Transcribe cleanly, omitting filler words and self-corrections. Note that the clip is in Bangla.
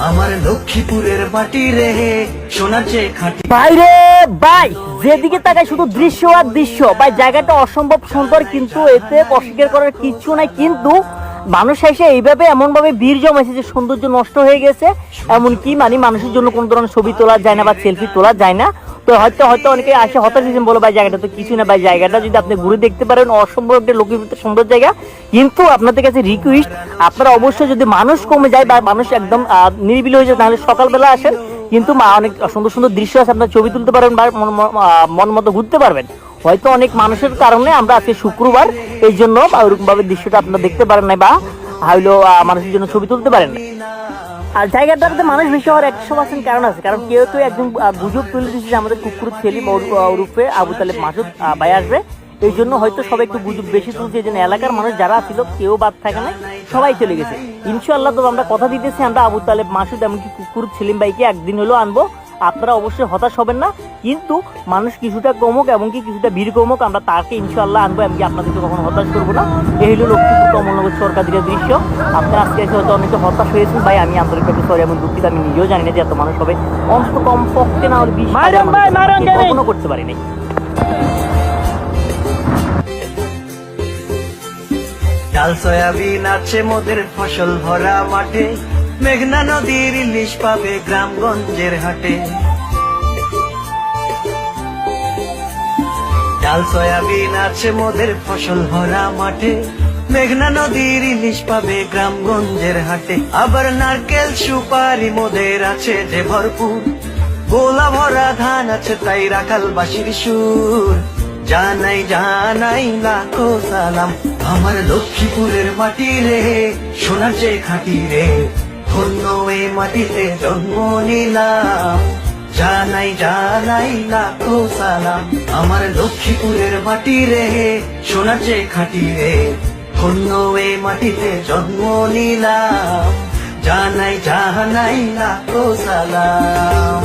আমার লক্ষ্মীপুরের মাটি রে সোনার চেয়ে খাঁটি। বাইরে ভাই যেদিকে তাকাই শুধু দৃশ্য আর দৃশ্য ভাই, জায়গাটা অসম্ভব সুন্দর, কিন্তু এতে অস্বীকার করার কিছু নাই। কিন্তু মানুষ এসে এইভাবে এমন ভাবে ভিড় জমাইছে যে সৌন্দর্য নষ্ট হয়ে গেছে। এমনকি মানে মানুষের জন্য কোনো ধরনের ছবি তোলা যায় না বা সেলফি তোলা যায় না। তো হয়তো অনেকে আসে হতাশ হয়েছেন, বলো ভাই জায়গাটা তো কিছু না। ভাই জায়গাটা যদি আপনি ঘুরে দেখতে পারেন অসম্ভব একটা লক্ষ্মীপুরের সুন্দর জায়গা। কিন্তু আপনাদের কাছে রিকোয়েস্ট, আপনারা অবশ্যই যদি মানুষ কমে যায় বা মানুষ একদম নিরিবিলি হয়ে যায় তাহলে সকালবেলা আসেন। কিন্তু অনেক সুন্দর সুন্দর দৃশ্য আছে, আপনার ছবি তুলতে পারবেন বা মন মতো ঘুরতে পারবেন। হয়তো অনেক মানুষের কারণে আমরা আজকে শুক্রবার, এই জন্য ওরকম ভাবে দৃশ্যটা আপনারা দেখতে পারেন না বা হয়তো মানুষের জন্য ছবি তুলতে পারেন না। আর জায়গাটাতে মানুষ বেশি হওয়ার 100% কারণ আছে, কারণ কেউ তো একদম গুজব তুলে দিচ্ছে যে আমাদের কুকুর সেলিম ওরফে আবু তালেব মাসুদ ভাই আসবে। এই জন্য হয়তো সবাই একটু গুজব বেশি তুলছে, এই জন্য এলাকার মানুষ যারা ছিল কেউ বাদ থাকে না, সবাই চলে গেছে। ইনশাআল্লাহ তো আমরা কথা দিতেছি, আমরা আবু তালেব মাসুদ এমনকি কুকুর সেলিম ভাইকে একদিন হলেও আনবো। আপনারা অবশ্যই হতাশ হবেন না, কিন্তু মানুষ কিছুটা কমুক এমনকি কিছুটা ভিড় কমুক, আমরা তাকে ইনশাআল্লাহ আনবো, এমনকি আপনাদেরকে কখনো হতাশ করবো না। এই হলো লক্ষ্মীপুর কমলনগর সরকারের দৃশ্য। আপনারা আজকে এসে হয়তো অনেকে হতাশ হয়েছেন, ভাই আমি আন্তরিকভাবে সরি এবং দুঃখিত। আমি নিজেও জানি না যে এত মানুষ হবে, অন্তত কম পক্ষে না হলে 20 কল্পনা করতে পারিনি। ডাল সয়াবিন আছে মোদের ফসল ভরা মাঠে, মেঘনা নদীর ইলিশ পাবে গ্রামগঞ্জের হাটে। ডাল সয়াবিন আছে মোদের ফসল ভরা মাঠে, মেঘনা নদীর ইলিশ পাবে গ্রামগঞ্জের হাটে। আবার নারকেল সুপারি মোদের আছে যে ভরপুর, গোলা ভরা ধান আছে তাই রাখাল বাসির সুর। জানাই জানাই লাখো সালাম আমার লক্ষ্মীপুরের মাটি রে সোনার চেয়ে খাঁটি রে, ধন্য এ মাটিতে জন্ম নিলাম। জানাই জানাই লাখো সালাম আমার লক্ষ্মীপুরের মাটি রে সোনার চেয়ে খাঁটি রে, ধন্য এ মাটিতে জন্ম নিলাম। জানাই জানাই লাখো সালাম।